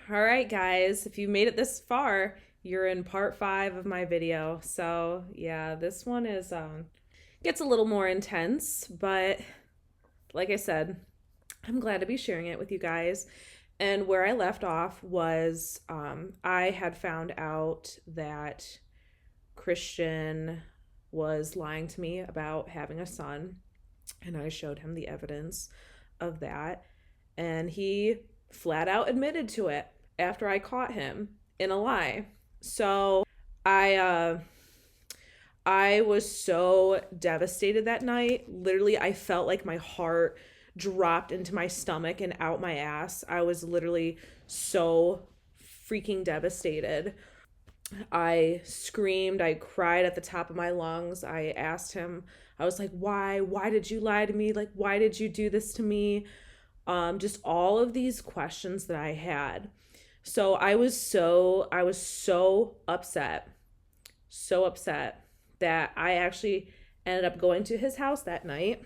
All right, guys, if you made it this far, you're in part 5 of my video. So, yeah, this one is gets a little more intense, but like I said, I'm glad to be sharing it with you guys. And where I left off was I had found out that Christian was lying to me about having a son, and I showed him the evidence of that, and he flat out admitted to it after I caught him in a lie. So I I was so devastated that night. Literally, I felt like my heart dropped into my stomach and out my ass. I was literally so freaking devastated. I screamed, I cried at the top of my lungs. I asked him, I was like, why? Why did you lie to me? Like, why did you do this to me? Just all of these questions that I had. So I was so upset, so upset that I actually ended up going to his house that night.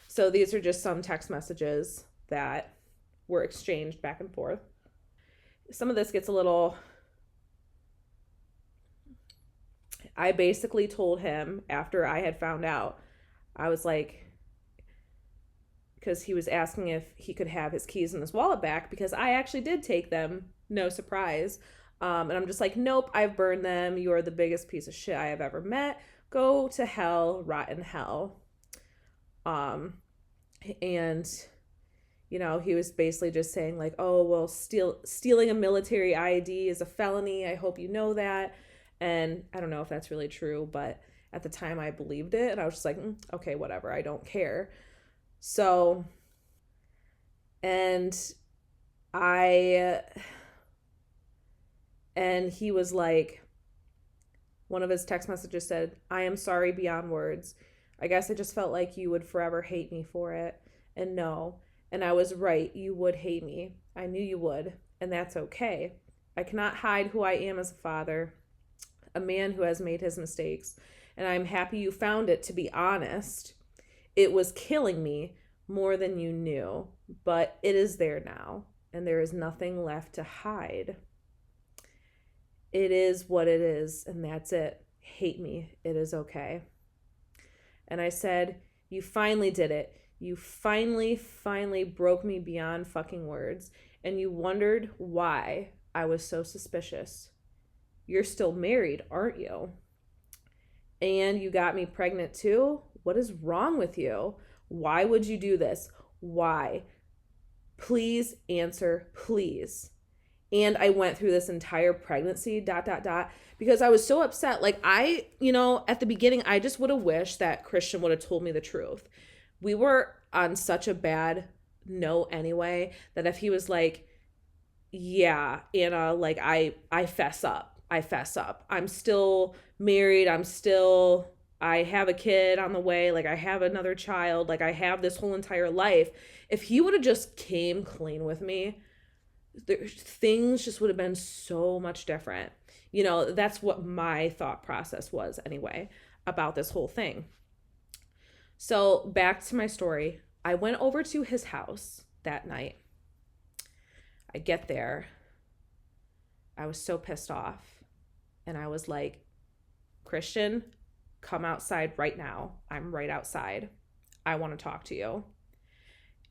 So these are just some text messages that were exchanged back and forth. Some of this gets a little. I basically told him after I had found out, I was like, because he was asking if he could have his keys and his wallet back because I actually did take them. No surprise. And I'm just like, nope, I've burned them. You're the biggest piece of shit I have ever met. Go to hell, rot in hell. And he was basically just saying like, oh, well, stealing a military ID is a felony. I hope you know that. And I don't know if that's really true, but at the time I believed it. And I was just like, okay, whatever. I don't care. So, and he was like, one of his text messages said, I am sorry beyond words. I guess I just felt like you would forever hate me for it. And no. And I was right. You would hate me. I knew you would. And that's okay. I cannot hide who I am as a father, a man who has made his mistakes. And I'm happy you found it, to be honest. It was killing me more than you knew, but it is there now, and there is nothing left to hide. It is what it is, and that's it. Hate me. It is okay. And I said, you finally did it. You finally broke me beyond fucking words, and you wondered why I was so suspicious. You're still married, aren't you? And you got me pregnant too? What is wrong with you? Why would you do this? Why? Please answer, please. And I went through this entire pregnancy, because I was so upset. Like at the beginning, I just would have wished that Christian would have told me the truth. We were on such a bad note anyway, that if he was like, yeah, Anna, like I fess up. I'm still married. I have a kid on the way. Like I have another child. Like I have this whole entire life. If he would have just came clean with me, things just would have been so much different. That's what my thought process was anyway about this whole thing. So back to my story. I went over to his house that night. I get there. I was so pissed off. And I was like, Christian, come outside right now. I'm right outside. I want to talk to you.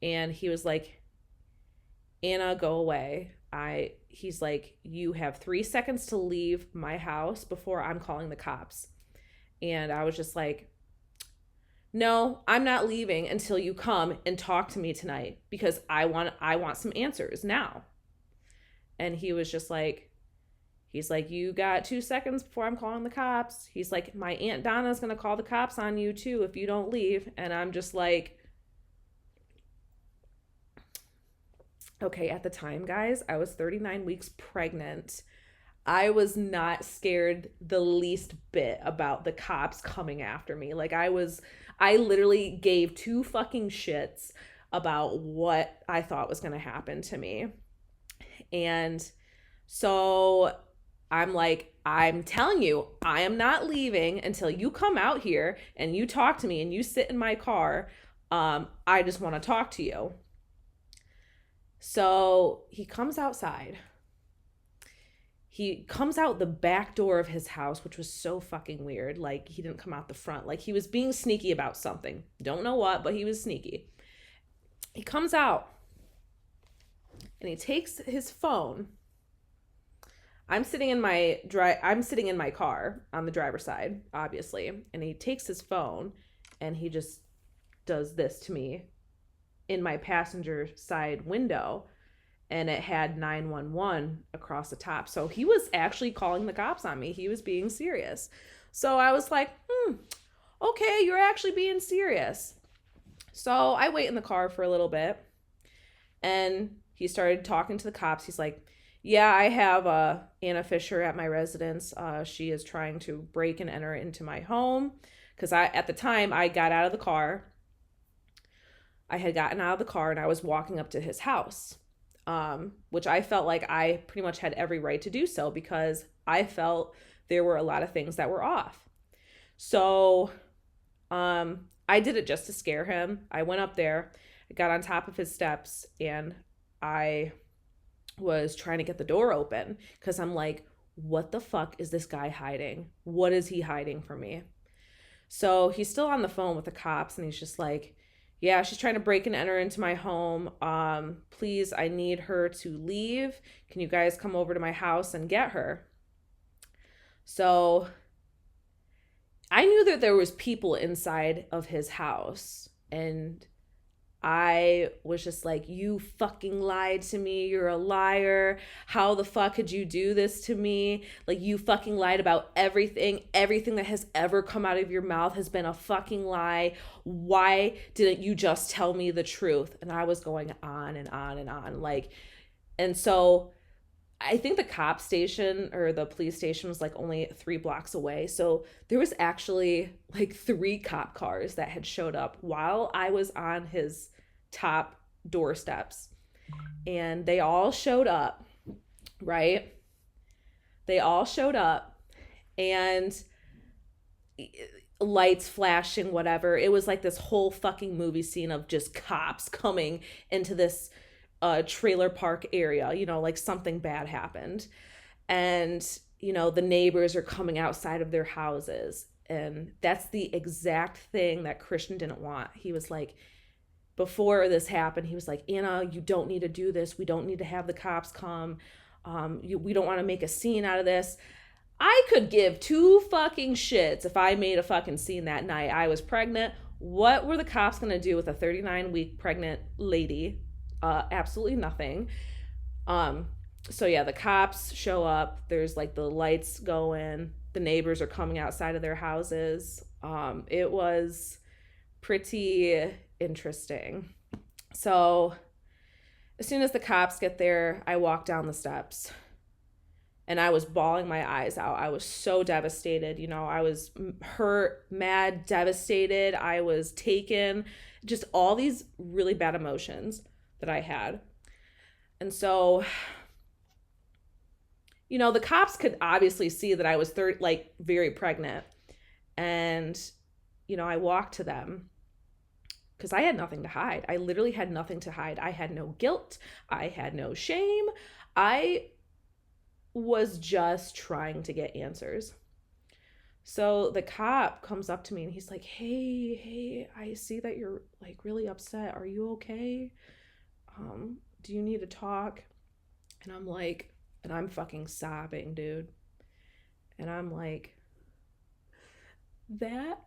And he was like, Anna, go away. He's like, you have 3 seconds to leave my house before I'm calling the cops. And I was just like, no, I'm not leaving until you come and talk to me tonight because I want some answers now. And he was just like, he's like, you got 2 seconds before I'm calling the cops. He's like, my Aunt Donna's going to call the cops on you too if you don't leave. And I'm just like, okay, at the time, guys, I was 39 weeks pregnant. I was not scared the least bit about the cops coming after me. Like I literally gave 2 fucking shits about what I thought was going to happen to me. And so I'm like, I'm telling you, I am not leaving until you come out here and you talk to me and you sit in my car. I just want to talk to you. So he comes outside. He comes out the back door of his house, which was so fucking weird. Like, he didn't come out the front. Like, he was being sneaky about something. Don't know what, but he was sneaky. He comes out and he takes his phone. I'm sitting in my car on the driver's side, obviously, and he takes his phone and he just does this to me in my passenger side window, and it had 911 across the top. So he was actually calling the cops on me. He was being serious. So I was like, okay, you're actually being serious. So I wait in the car for a little bit, and he started talking to the cops. He's like, yeah, I have Anna Fisher at my residence. She is trying to break and enter into my home. Because at the time, I got out of the car. I had gotten out of the car and I was walking up to his house, which I felt like I pretty much had every right to do so because I felt there were a lot of things that were off. So I did it just to scare him. I went up there, I got on top of his steps, and I was trying to get the door open because I'm like, what the fuck is this guy hiding? What is he hiding from me? So he's still on the phone with the cops and he's just like, yeah, she's trying to break and enter into my home. Please, I need her to leave. Can you guys come over to my house and get her? So I knew that there was people inside of his house, and I was just like, you fucking lied to me. You're a liar. How the fuck could you do this to me? Like, you fucking lied about everything. Everything that has ever come out of your mouth has been a fucking lie. Why didn't you just tell me the truth? And I was going on and on and on. Like, and so I think the cop station or the police station was like only 3 blocks away. So there was actually like 3 cop cars that had showed up while I was on his top doorsteps. And they all showed up, right? They all showed up and lights flashing, whatever. It was like this whole fucking movie scene of just cops coming into this trailer park area, like something bad happened. And, the neighbors are coming outside of their houses. And that's the exact thing that Christian didn't want. He was like, before this happened, he was like, Anna, you don't need to do this. We don't need to have the cops come. We don't want to make a scene out of this. I could give 2 fucking shits if I made a fucking scene that night. I was pregnant. What were the cops going to do with a 39-week pregnant lady? Absolutely nothing. So yeah, the cops show up. There's like the lights going. The neighbors are coming outside of their houses. It was pretty interesting. So as soon as the cops get there, I walk down the steps and I was bawling my eyes out. I was so devastated. I was hurt, mad, devastated. I was taken, just all these really bad emotions that I had. And so, the cops could obviously see that I was very pregnant. And, I walked to them because I had nothing to hide. I literally had nothing to hide. I had no guilt. I had no shame. I was just trying to get answers. So the cop comes up to me and he's like, hey, I see that you're like really upset. Are you okay? Do you need to talk? And I'm like, and I'm fucking sobbing, dude. And I'm like, that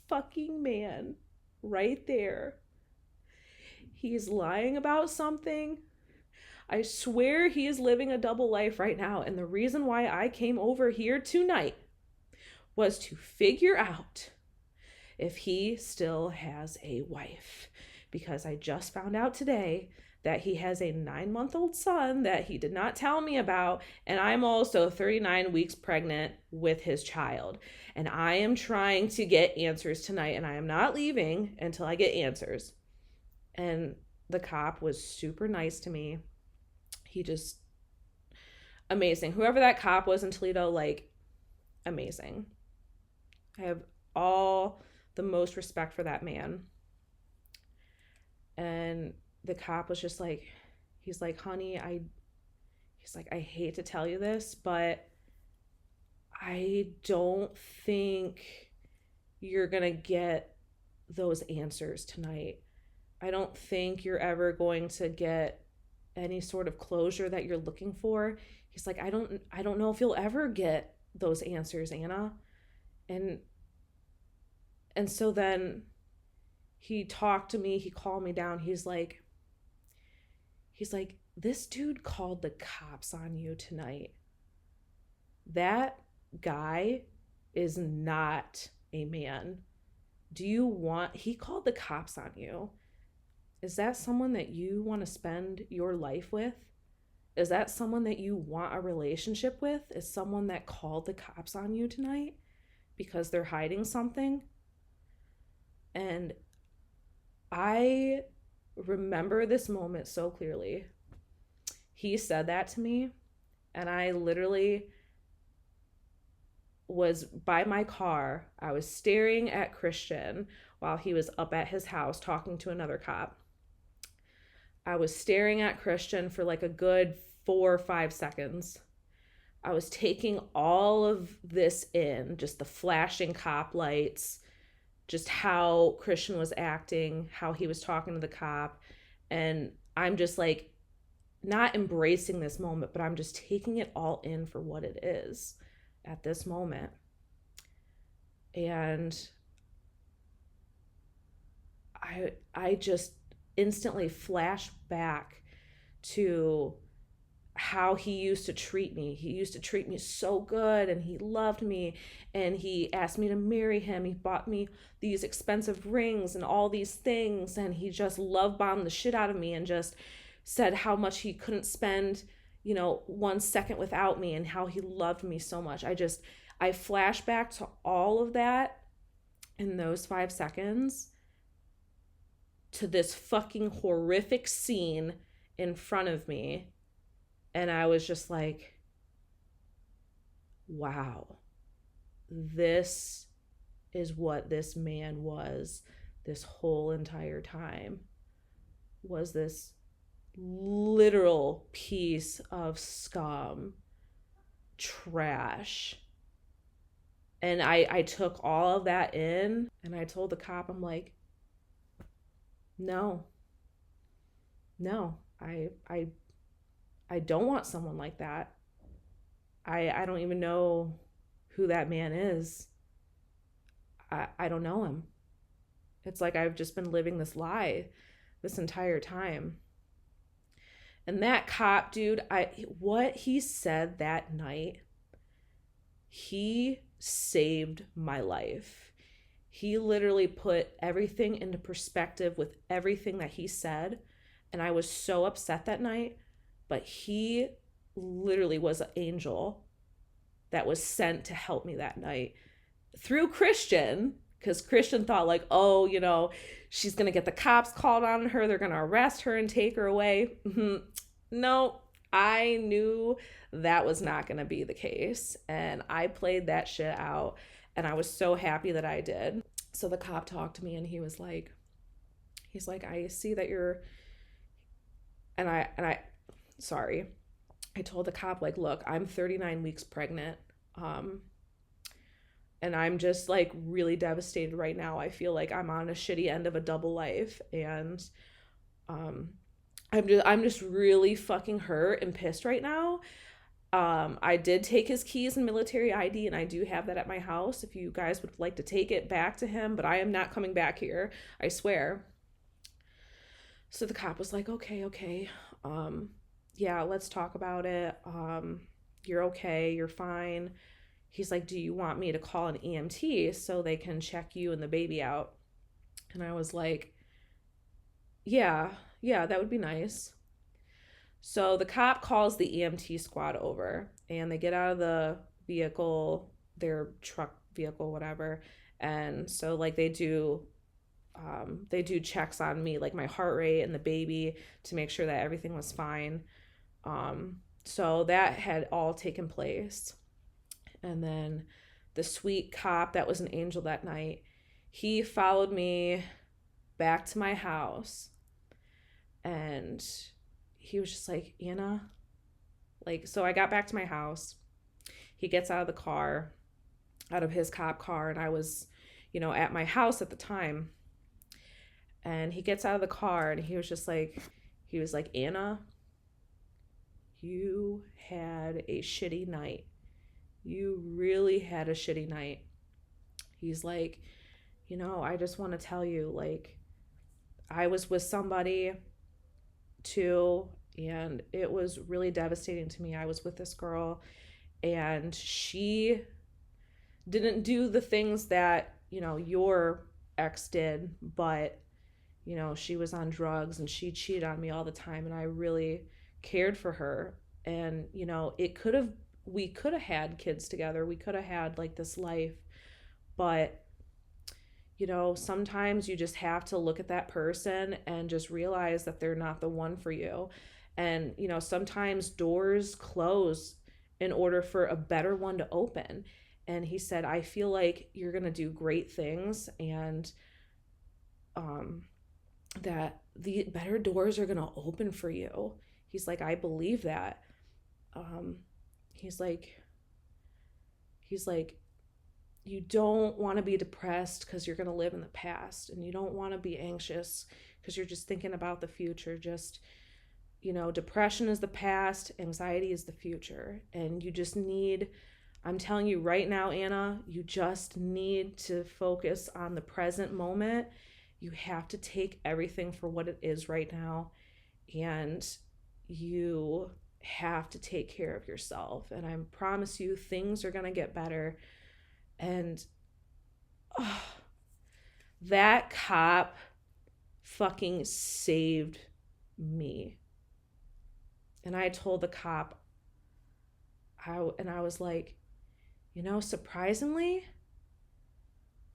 fucking man right there, he's lying about something. I swear he is living a double life right now. And the reason why I came over here tonight was to figure out if he still has a wife. Because I just found out today that he has a 9-month-old son that he did not tell me about. And I'm also 39 weeks pregnant with his child. And I am trying to get answers tonight. And I am not leaving until I get answers. And the cop was super nice to me. He just, amazing. Whoever that cop was in Toledo, amazing. I have all the most respect for that man. And the cop was just like, he's like, honey, he's like, I hate to tell you this, but I don't think you're going to get those answers tonight. I don't think you're ever going to get any sort of closure that you're looking for. He's like, I don't know if you'll ever get those answers, Anna. And so then he talked to me, he calmed me down. He's like, this dude called the cops on you tonight. That guy is not a man. He called the cops on you. Is that someone that you want to spend your life with? Is that someone that you want a relationship with? Is someone that called the cops on you tonight because they're hiding something? And I remember this moment so clearly. He said that to me, and I literally was by my car. I was staring at Christian while he was up at his house talking to another cop. I was staring at Christian for like a good 4 or 5 seconds. I was taking all of this in, just the flashing cop lights, just how Christian was acting, how he was talking to the cop. And I'm just like not embracing this moment, but I'm just taking it all in for what it is at this moment. And I just instantly flash back to how he used to treat me. He used to treat me so good, and he loved me, and he asked me to marry him. He bought me these expensive rings and all these things, and he just love bombed the shit out of me and just said how much he couldn't spend, 1 second without me, and how he loved me so much. I flash back to all of that in those 5 seconds to this fucking horrific scene in front of me. And I was just like, wow, this is what this man was this whole entire time, was this literal piece of scum, trash. And I took all of that in, and I told the cop, I'm like, no, I don't want someone like that. I don't even know who that man is. I don't know him. It's like I've just been living this lie this entire time. And that cop, dude, what he said that night, he saved my life. He literally put everything into perspective with everything that he said. And I was so upset that night. But he literally was an angel that was sent to help me that night through Christian, because Christian thought like, oh, she's going to get the cops called on her. They're going to arrest her and take her away. No, I knew that was not going to be the case. And I played that shit out. And I was so happy that I did. So the cop talked to me, and he's like, I see that you're, and I told the cop, like, look, I'm 39 weeks pregnant. And I'm just like really devastated right now. I feel like I'm on a shitty end of a double life. And, I'm just really fucking hurt and pissed right now. I did take his keys and military ID, and I do have that at my house if you guys would like to take it back to him, but I am not coming back here. I swear. So the cop was like, okay. Yeah, let's talk about it. You're okay. You're fine. He's like, do you want me to call an EMT so they can check you and the baby out? And I was like, yeah, that would be nice. So the cop calls the EMT squad over, and they get out of the vehicle, their truck vehicle, whatever. And so like they do checks on me, like my heart rate and the baby, to make sure that everything was fine. So that had all taken place. And then the sweet cop that was an angel that night, he followed me back to my house, and he was just like, Anna, like, so I got back to my house. He gets out of the car, out of his cop car, and I was, at my house at the time. And he gets out of the car and he was like, Anna, you had a shitty night. You really had a shitty night. He's like, I just want to tell you, like, I was with somebody too, and it was really devastating to me. I was with this girl, and she didn't do the things that, your ex did, but, she was on drugs and she cheated on me all the time, and I really cared for her. And, we could have had kids together. We could have had like this life, but sometimes you just have to look at that person and just realize that they're not the one for you. And, sometimes doors close in order for a better one to open. And he said, I feel like you're going to do great things, and that the better doors are going to open for you. He's like, I believe that. He's like, you don't want to be depressed because you're going to live in the past, and you don't want to be anxious because you're just thinking about the future. Just, depression is the past, anxiety is the future, and you just need, I'm telling you right now, Anna, you just need to focus on the present moment. You have to take everything for what it is right now, and you have to take care of yourself, and I promise you things are going to get better. And that cop fucking saved me. And I told the cop, I was like, surprisingly,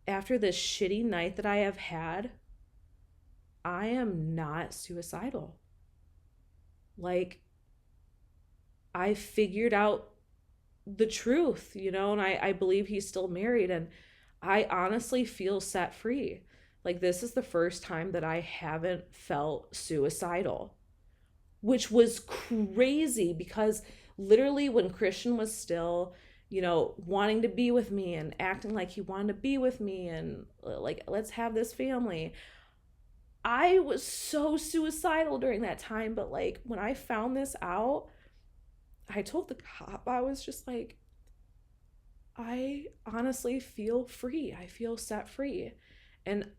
after this shitty night that I have had, I am not suicidal. Like, I figured out the truth, and I believe he's still married, and I honestly feel set free. Like, this is the first time that I haven't felt suicidal, which was crazy, because literally when Christian was still, wanting to be with me and acting like he wanted to be with me and like, let's have this family, I was so suicidal during that time. But like, when I found this out, I told the cop, I was just like, I honestly feel free. I feel set free. And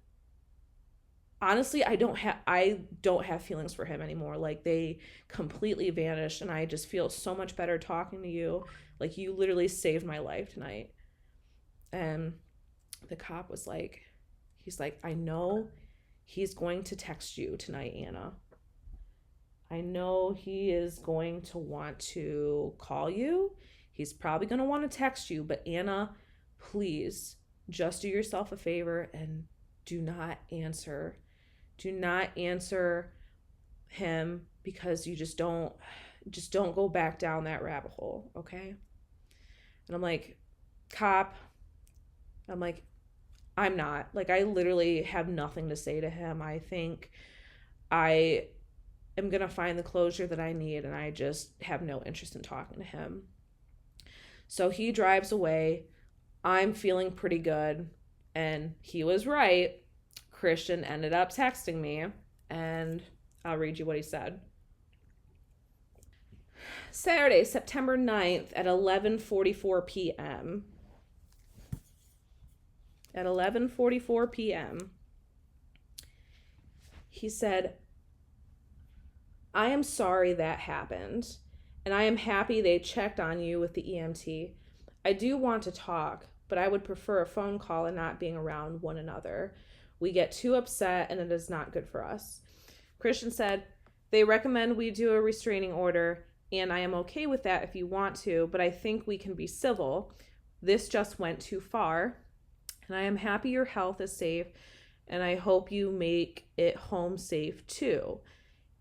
honestly, I don't have feelings for him anymore. Like, they completely vanished, and I just feel so much better talking to you. Like, you literally saved my life tonight. And the cop was like, he's like, I know he's going to text you tonight, Anna. I know he is going to want to call you. He's probably going to want to text you, but Anna, please just do yourself a favor and do not answer. Do not answer him, because you just don't go back down that rabbit hole, okay? And I'm like, cop, I'm like, I'm not. Like, I literally have nothing to say to him. I think I am going to find the closure that I need, and I just have no interest in talking to him. So he drives away. I'm feeling pretty good, and he was right. Christian ended up texting me, and I'll read you what he said. Saturday, September 9th at 11:44 p.m. At 11:44 p.m., he said, I am sorry that happened, and I am happy they checked on you with the EMT. I do want to talk, but I would prefer a phone call and not being around one another. We get too upset, and it is not good for us. Christian said, they recommend we do a restraining order, and I am okay with that if you want to, but I think we can be civil. This just went too far, and I am happy your health is safe, and I hope you make it home safe too.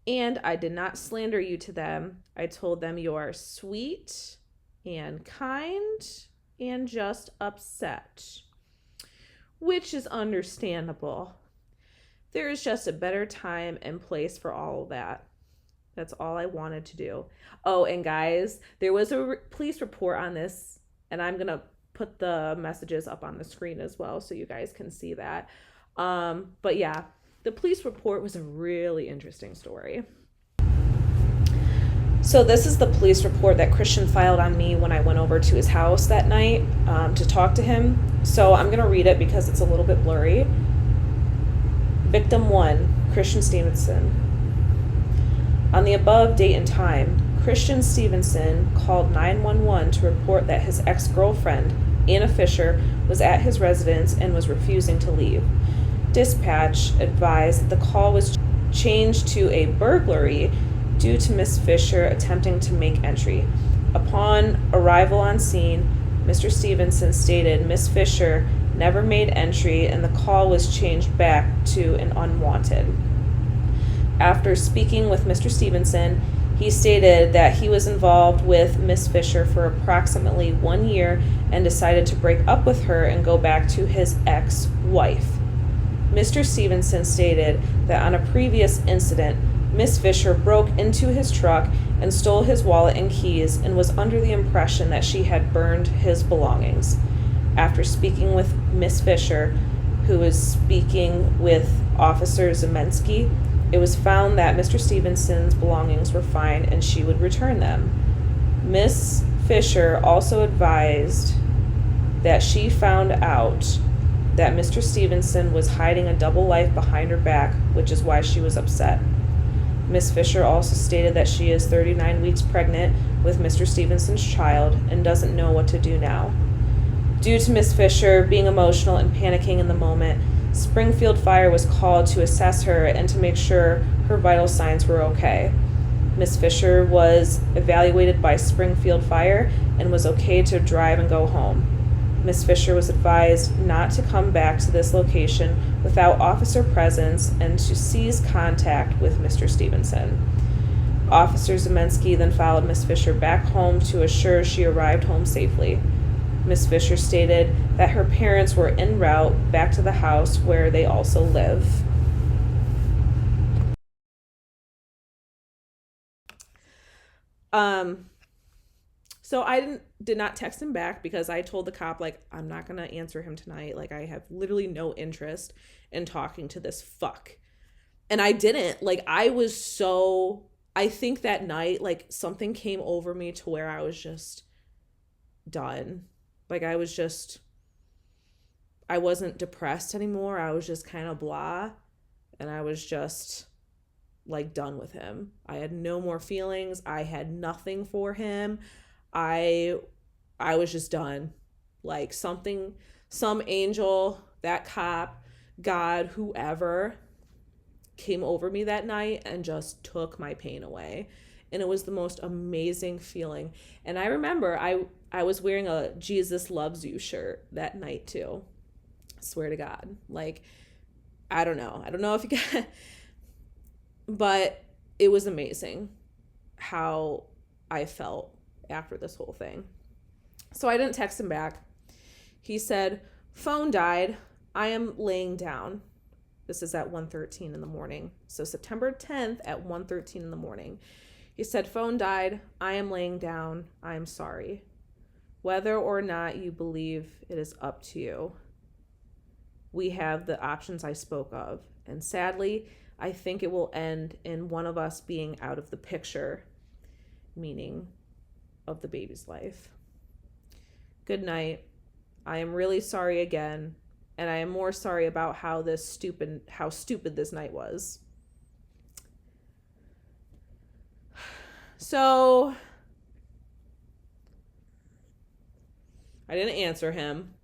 And I did not slander you to them. I told them you are sweet and kind and just upset, which is understandable. There is just a better time and place for all of that. That's all I wanted to do. Oh, and guys, there was a police report on this, and I'm going to put the messages up on the screen as well so you guys can see that. But yeah, the police report was a really interesting story. So this is the police report that Christian filed on me when I went over to his house that night to talk to him. So I'm going to read it because it's a little bit blurry. Victim 1, Christian Stephenson. On the above date and time, Christian Stephenson called 911 to report that his ex-girlfriend, Anna Fisher, was at his residence and was refusing to leave. Dispatch advised that the call was changed to a burglary due to Miss Fisher attempting to make entry. Upon arrival on scene, Mr. Stephenson stated Miss Fisher never made entry and the call was changed back to an unwanted. After speaking with Mr. Stephenson, he stated that he was involved with Miss Fisher for approximately 1 year and decided to break up with her and go back to his ex-wife. Mr. Stephenson stated that on a previous incident, Miss Fisher broke into his truck and stole his wallet and keys and was under the impression that she had burned his belongings. After speaking with Miss Fisher, who was speaking with Officer Zemensky, it was found that Mr. Stephenson's belongings were fine and she would return them. Miss Fisher also advised that she found out that Mr. Stephenson was hiding a double life behind her back, which is why she was upset. Miss Fisher also stated that she is 39 weeks pregnant with Mr. Stephenson's child and doesn't know what to do now. Due to Miss Fisher being emotional and panicking in the moment, Springfield Fire was called to assess her and to make sure her vital signs were okay. Miss Fisher was evaluated by Springfield Fire and was okay to drive and go home. Miss Fisher was advised not to come back to this location without officer presence and to cease contact with Mr. Stephenson. Officer Zemensky then followed Miss Fisher back home to assure she arrived home safely. Miss Fisher stated that her parents were en route back to the house where they also live. So I did not text him back because I told the cop, like, I'm not going to answer him tonight. Like, I have literally no interest in talking to this fuck. And I didn't. Like, I think that night, like, something came over me to where I was just done. Like, I wasn't depressed anymore. I was just kind of blah. And I was just, like, done with him. I had no more feelings. I had nothing for him. I was just done. Like, some angel, that cop, God, whoever, came over me that night and just took my pain away. And it was the most amazing feeling. And I remember I was wearing a Jesus Loves You shirt that night too. I swear to God. Like, I don't know if you get, but it was amazing how I felt after this whole thing. So I didn't text him back. He said, phone died. I am laying down. This is at 1:13 in the morning. So September 10th at 1:13 in the morning. He said, phone died. I am laying down. I am sorry. Whether or not you believe it is up to you. We have the options I spoke of. And sadly, I think it will end in one of us being out of the picture, meaning of the baby's life. Good night. I am really sorry again, and I am more sorry about how stupid this night was. So I didn't answer him,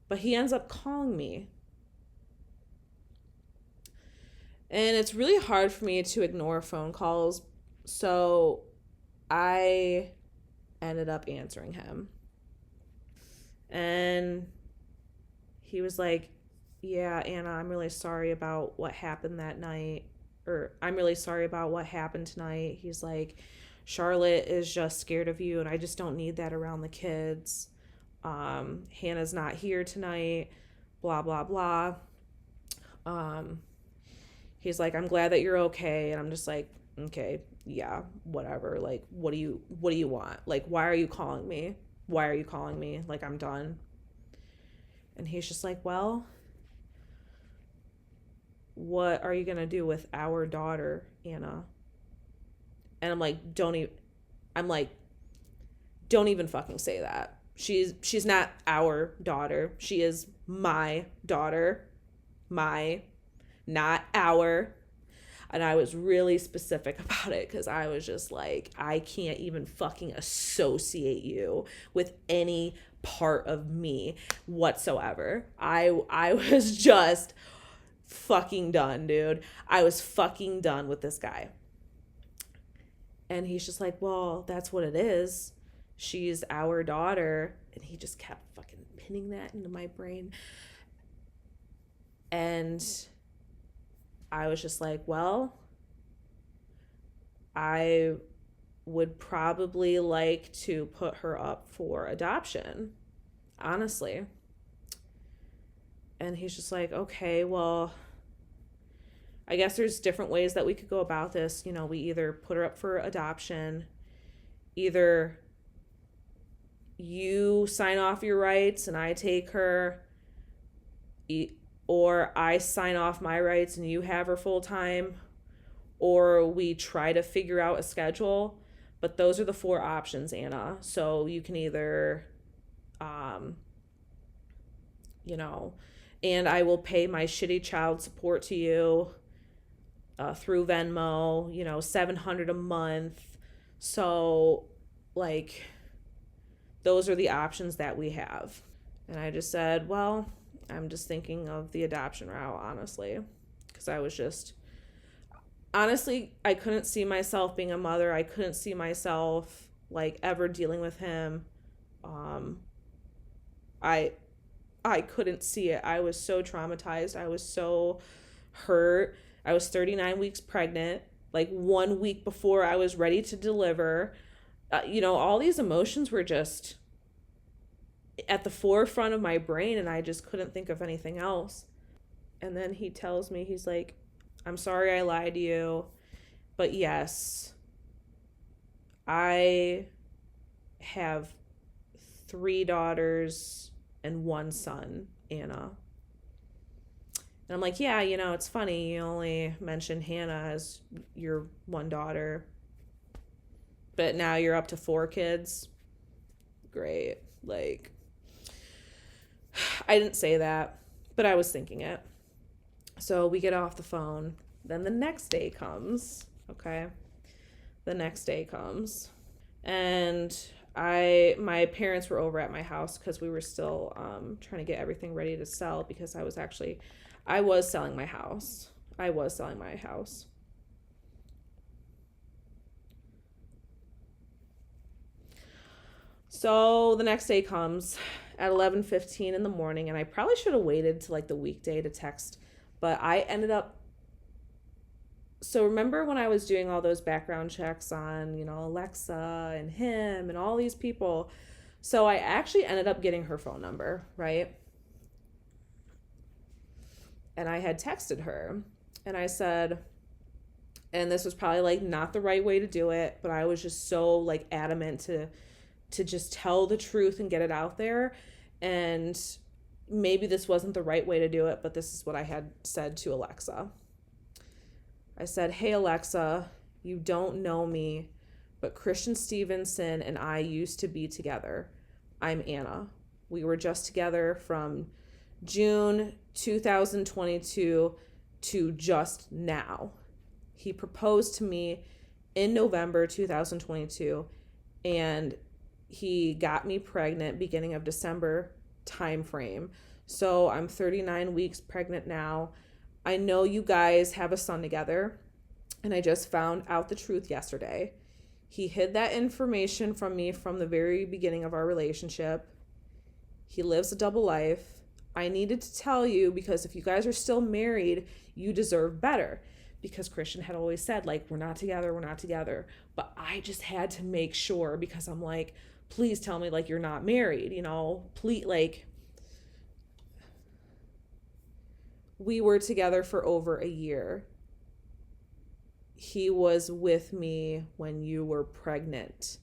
but he ends up calling me. And it's really hard for me to ignore phone calls, so I ended up answering him. And he was like, yeah, Anna, I'm really sorry about what happened that night. Or I'm really sorry about what happened tonight. He's like, Charlotte is just scared of you, and I just don't need that around the kids. Hannah's not here tonight. Blah, blah, blah. He's like, I'm glad that you're okay. And I'm just like, okay, yeah, whatever. Like, what do you want? Like, why are you calling me? Why are you calling me? Like, I'm done. And he's just like, well, what are you going to do with our daughter, Anna? And I'm like, don't even fucking say that. She's not our daughter. She is my daughter. My, not our. And I was really specific about it because I was just like, I can't even fucking associate you with any part of me whatsoever. I was just fucking done, dude. I was fucking done with this guy. And he's just like, well, that's what it is. She's our daughter. And he just kept fucking pinning that into my brain. And I was just like, well, I would probably like to put her up for adoption, honestly. And he's just like, okay, well, I guess there's different ways that we could go about this. You know, we either put her up for adoption, either you sign off your rights and I take her, or I sign off my rights and you have her full time, or we try to figure out a schedule. But those are the four options, Anna. So you can either, you know, and I will pay my shitty child support to you through Venmo, you know, $700 a month. So, like, those are the options that we have. And I just said, well, I'm just thinking of the adoption route, honestly, because I was just, honestly, I couldn't see myself being a mother. I couldn't see myself, like, ever dealing with him. I couldn't see it. I was so traumatized. I was so hurt. I was 39 weeks pregnant, like 1 week before I was ready to deliver. You know, all these emotions were just at the forefront of my brain, and I just couldn't think of anything else. And then he tells me, he's like, I'm sorry I lied to you, but yes, I have 3 daughters and 1 son, Anna. And I'm like, yeah, you know, it's funny. You only mentioned Hannah as your 1 daughter, but now you're up to 4 kids. Great. Like, I didn't say that, but I was thinking it. So we get off the phone. Then the next day comes, okay? The next day comes. And my parents were over at my house because we were still trying to get everything ready to sell, because I was selling my house. So the next day comes at 11:15 in the morning, and I probably should have waited to like the weekday to text, but I ended up. So remember when I was doing all those background checks on, you know, Alexa and him and all these people? So I actually ended up getting her phone number, right? And I had texted her, and I said, and this was probably like not the right way to do it, but I was just so like adamant to just tell the truth and get it out there. And maybe this wasn't the right way to do it, but this is what I had said to Alexa. I said, hey, Alexa, you don't know me, but Christian Stephenson and I used to be together. I'm Anna. We were just together from June 2022 to just now. He proposed to me in November 2022, and he got me pregnant beginning of December time frame. So I'm 39 weeks pregnant now. I know you guys have a son together, and I just found out the truth yesterday. He hid that information from me from the very beginning of our relationship. He lives a double life. I needed to tell you because if you guys are still married, you deserve better. Because Christian had always said, like, we're not together. But I just had to make sure, because I'm like, please tell me, like, you're not married, you know? Please, like, we were together for over a year. he was with me when you were pregnant, ...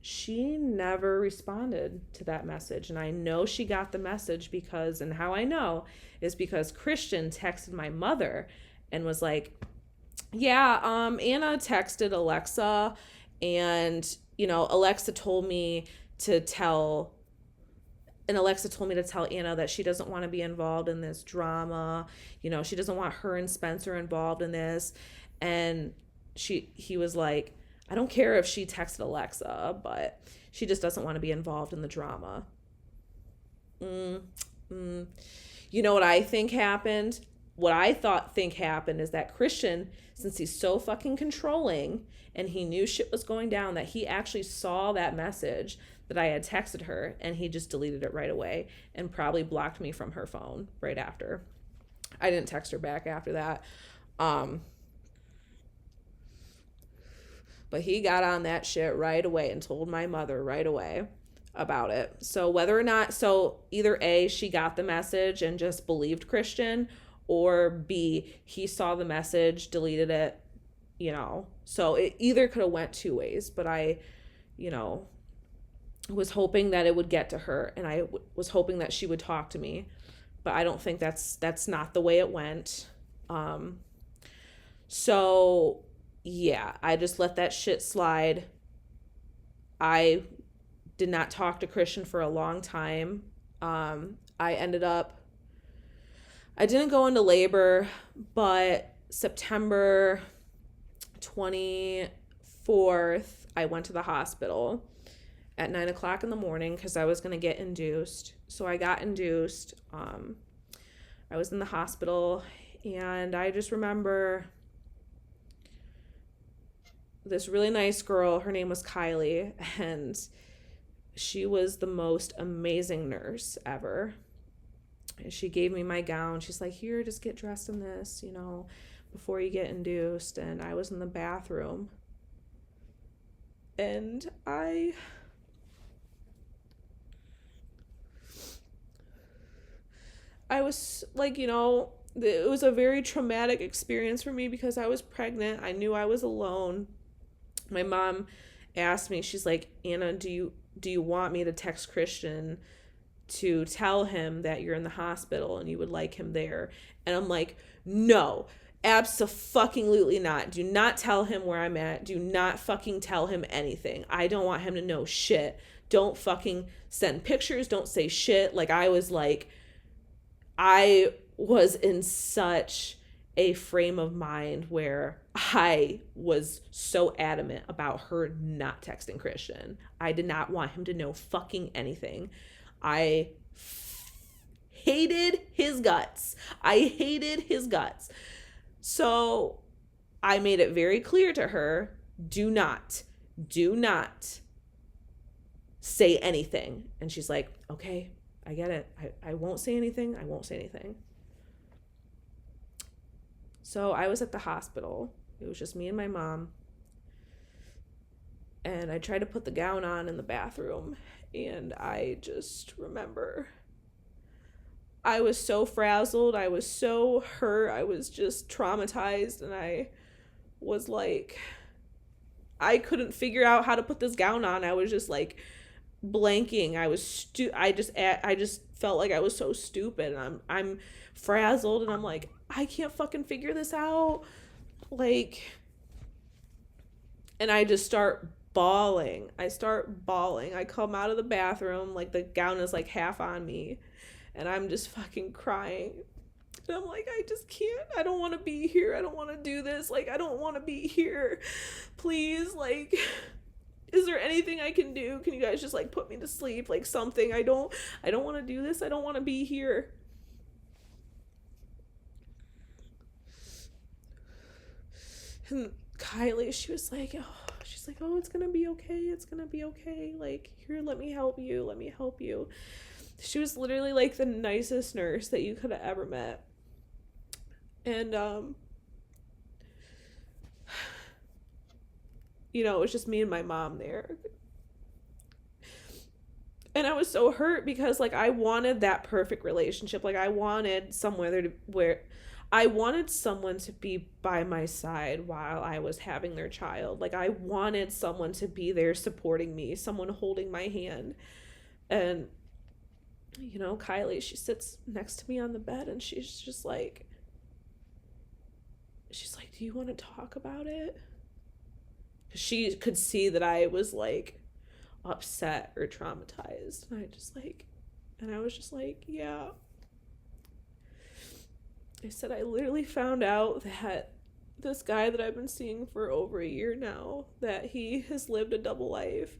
She never responded to that message. And I know she got the message because, and how I know is because Christian texted my mother and was like, yeah, Anna texted Alexa, and, Alexa told me to tell Anna that she doesn't want to be involved in this drama. She doesn't want her and Spencer involved in this. And he was like, I don't care if she texted Alexa, but she just doesn't want to be involved in the drama. You know what I think happened? What I think happened is that Christian, since he's so fucking controlling and he knew shit was going down, that he actually saw that message that I had texted her, and he just deleted it right away and probably blocked me from her phone right after. I didn't text her back after that. But he got on that shit right away and told my mother right away about it. So either A, she got the message and just believed Christian, or B, he saw the message, deleted it, So it either could have went two ways, but I, was hoping that it would get to her, and I was hoping that she would talk to me, but I don't think that's not the way it went. So yeah, I just let that shit slide. I did not talk to Christian for a long time. I didn't go into labor, but September 24th, I went to the hospital at 9:00 in the morning because I was going to get induced. So I got induced. I was in the hospital, and I just remember this really nice girl. Her name was Kylie, and she was the most amazing nurse ever. And she gave me my gown. She's like, here, just get dressed in this, before you get induced. And I was in the bathroom, and I was like, it was a very traumatic experience for me because I was pregnant. I knew I was alone. My mom asked me, she's like, Anna, do you want me to text Christian to tell him that you're in the hospital and you would like him there? And I'm like, no, abso-fucking-lutely not. Do not tell him where I'm at. Do not fucking tell him anything. I don't want him to know shit. Don't fucking send pictures. Don't say shit. I was in such a frame of mind where I was so adamant about her not texting Christian. I did not want him to know fucking anything. I hated his guts. So I made it very clear to her, do not say anything. And she's like, okay, I get it. I won't say anything. So I was at the hospital. It was just me and my mom. And I tried to put the gown on in the bathroom. And I just remember I was so frazzled. I was so hurt. I was just traumatized. And I was like, I couldn't figure out how to put this gown on. I was just like blanking. I just felt like I was so stupid. And I'm frazzled, and I'm like, I can't fucking figure this out. And I just start bawling. I come out of the bathroom, the gown is half on me, and I'm just fucking crying. And I'm like, I just can't. I don't want to be here. I don't want to do this. I don't want to be here. Please, is there anything I can do? Can you guys just put me to sleep? Something. I don't want to do this. I don't want to be here. And Kylie, she was like, oh, it's gonna be okay. Here, let me help you. She was literally the nicest nurse that you could have ever met. And it was just me and my mom there. And I was so hurt because like I wanted that perfect relationship. Like I wanted somewhere to where I wanted someone to be by my side while I was having their child. Like I wanted someone to be there supporting me, someone holding my hand. And Kylie, she sits next to me on the bed and she's like, "Do you want to talk about it?" Cuz she could see that I was like upset or traumatized. And I was just like, "Yeah." I said, "I literally found out that this guy that I've been seeing for over a year now, that he has lived a double life.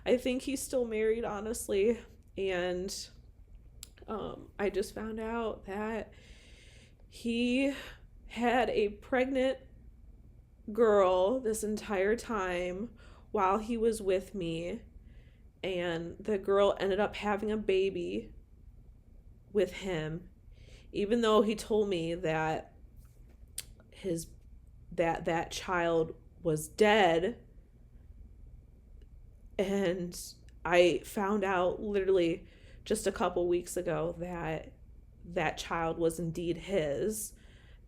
I think he's still married, honestly. And I just found out that he had a pregnant girl this entire time while he was with me. And the girl ended up having a baby with him, even though he told me that that child was dead." And I found out literally just a couple weeks ago that that child was indeed his,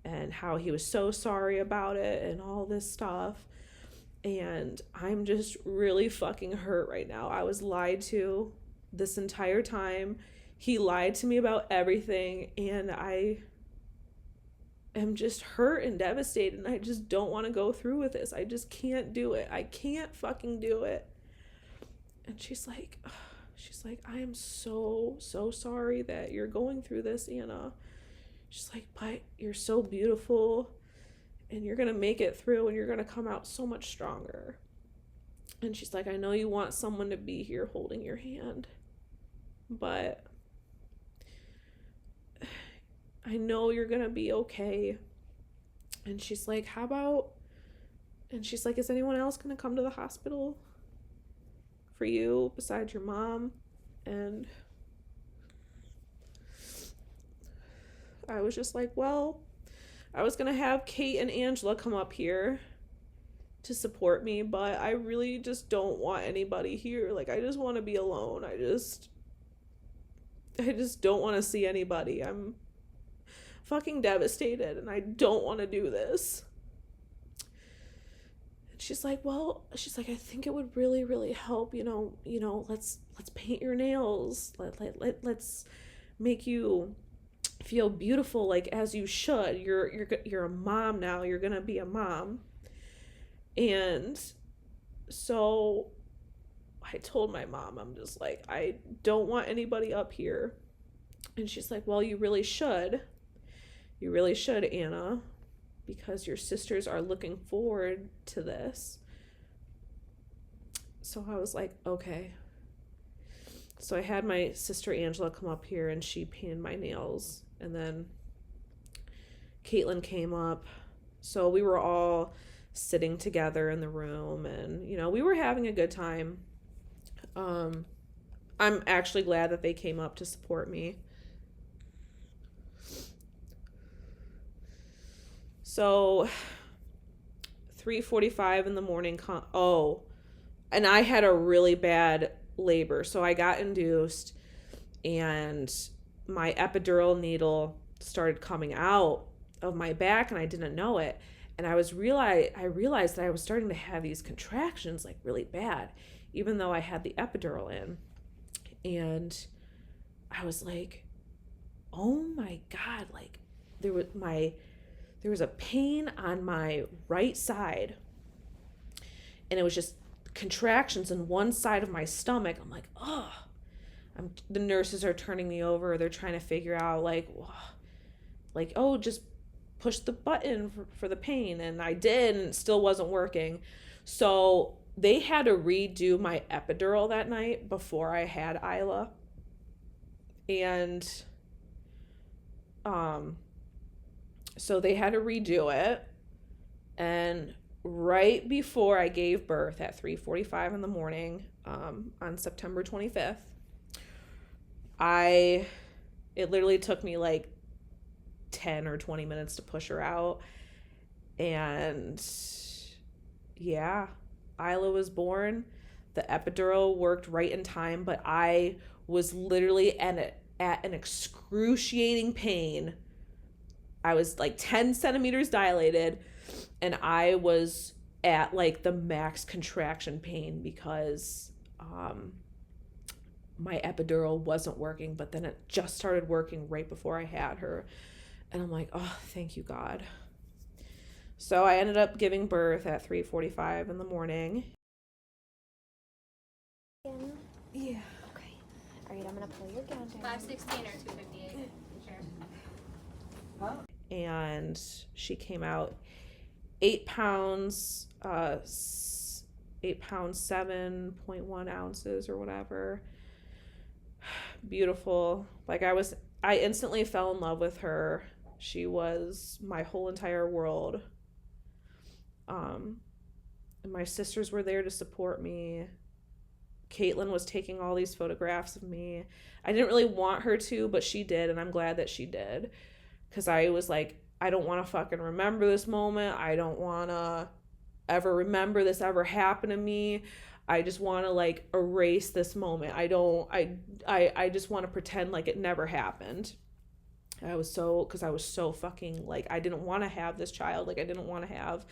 and how he was so sorry about it and all this stuff. And I'm just really fucking hurt right now. I was lied to this entire time. He lied to me about everything, and I am just hurt and devastated, and I just don't want to go through with this. I just can't do it. I can't fucking do it. And she's like, "I am so sorry that you're going through this, Anna." She's like, "But you're so beautiful, and you're gonna make it through, and you're gonna come out so much stronger." And she's like, "I know you want someone to be here holding your hand, but I know you're gonna be okay." And she's like, "Is anyone else gonna come to the hospital for you besides your mom?" And I was just like, "Well, I was gonna have Kate and Angela come up here to support me, but I really just don't want anybody here. Like, I just want to be alone. I just don't want to see anybody. I'm fucking devastated, and I don't want to do this." And she's like, "I think it would really, really help, let's paint your nails. Let's make you feel beautiful, like as you should. You're a mom now. You're gonna be a mom." And so I told my mom, I'm just like, "I don't want anybody up here." And she's like, "Well, you really should. You really should, Anna, because your sisters are looking forward to this." So I was like, "Okay." So I had my sister Angela come up here, and she painted my nails. And then Caitlin came up. So we were all sitting together in the room, and we were having a good time. I'm actually glad that they came up to support me. So 3:45 in the morning, and I had a really bad labor. So I got induced, and my epidural needle started coming out of my back, and I didn't know it. And I realized that I was starting to have these contractions, like really bad, even though I had the epidural in. And I was like, "Oh my God," like there was a pain on my right side, and it was just contractions in one side of my stomach. I'm like, "Oh." The nurses are turning me over. They're trying to figure out oh, just push the button for the pain. And I did, and it still wasn't working. So they had to redo my epidural that night before I had Isla. And so they had to redo it. And right before I gave birth at 3:45 in the morning, on September 25th, it literally took me like 10 or 20 minutes to push her out. And yeah, Isla was born The epidural worked right in time, but I was literally at an excruciating pain. I was like 10 centimeters dilated, and I was at like the max contraction pain because my epidural wasn't working, but then it just started working right before I had her. And I'm like, oh, thank you, God. So I ended up giving birth at 3:45 in the morning. Yeah. Okay. All right, I'm going to pull your gown down. 516 or 258. Sure. And she came out 8 pounds, 8 pounds, 7.1 ounces or whatever. Beautiful. Like I instantly fell in love with her. She was my whole entire world. And my sisters were there to support me. Caitlin was taking all these photographs of me. I didn't really want her to, but she did, and I'm glad that she did. Because I was like, I don't want to fucking remember this moment. I don't want to ever remember this ever happened to me. I just want to like erase this moment. I just want to pretend like it never happened. Because I was so fucking like, I didn't want to have this child. Like, I didn't want to have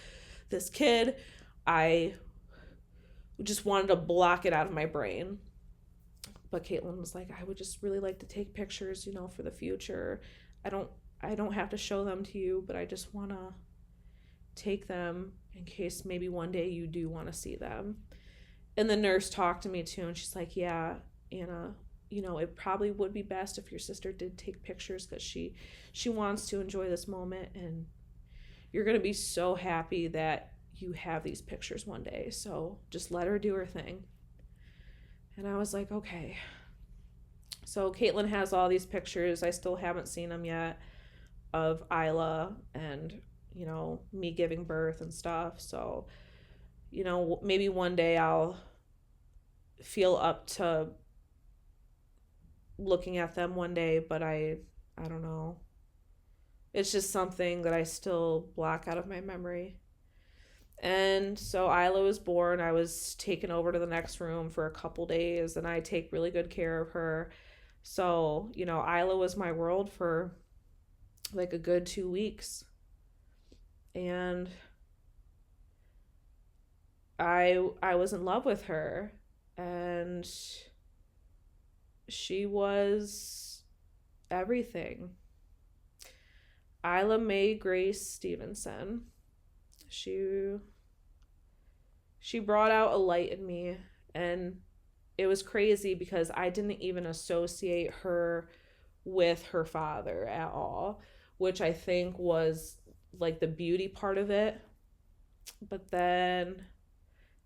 this kid. I just wanted to block it out of my brain. But Caitlin was like, I would just really like to take pictures, for the future. I don't have to show them to you, but I just want to take them in case maybe one day you do want to see them. And the nurse talked to me too, and she's like, yeah, Anna, it probably would be best if your sister did take pictures because she wants to enjoy this moment, and you're going to be so happy that you have these pictures one day. So just let her do her thing. And I was like, okay. So Caitlin has all these pictures. I still haven't seen them yet of Isla and, me giving birth and stuff. So, maybe one day I'll feel up to looking at them one day, but I don't know. It's just something that I still block out of my memory. And so Isla was born. I was taken over to the next room for a couple days, and I take really good care of her. So, Isla was my world for like a good 2 weeks. And I was in love with her, and she was everything. Isla Mae Grace Stephenson. She brought out a light in me, and it was crazy because I didn't even associate her with her father at all, which I think was like the beauty part of it. But then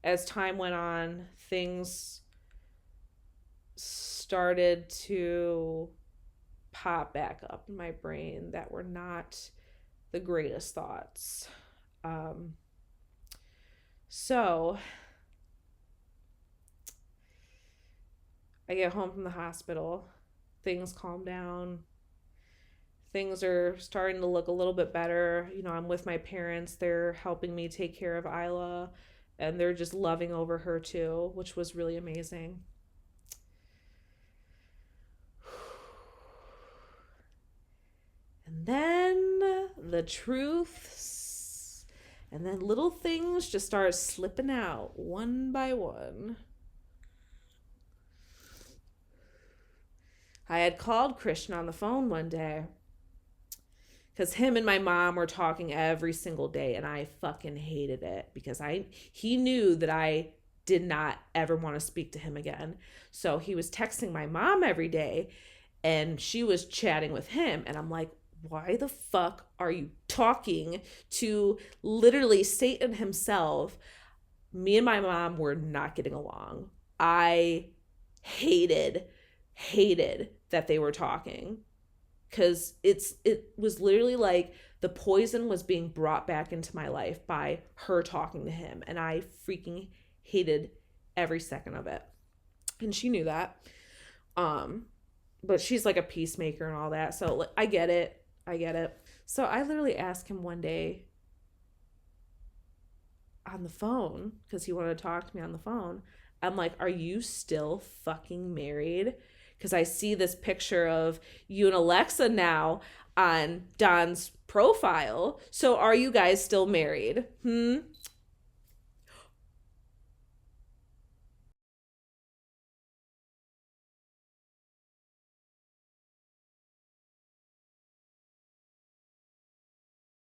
as time went on, things started to pop back up in my brain that were not the greatest thoughts. So I get home from the hospital, things calm down, things are starting to look a little bit better. I'm with my parents, they're helping me take care of Isla, and they're just loving over her too, which was really amazing. And then the truths, and then little things just start slipping out one by one. I had called Christian on the phone one day because him and my mom were talking every single day, and I fucking hated it because he knew that I did not ever want to speak to him again. So he was texting my mom every day, and she was chatting with him, and I'm like, why the fuck are you talking to literally Satan himself? Me and my mom were not getting along. I hated that they were talking, because it was literally like the poison was being brought back into my life by her talking to him, and I freaking hated every second of it. And she knew that. But she's like a peacemaker and all that, so I get it. So I literally asked him one day on the phone, because he wanted to talk to me on the phone. I'm like, are you still fucking married? Because I see this picture of you and Alexa now on Don's profile. So are you guys still married?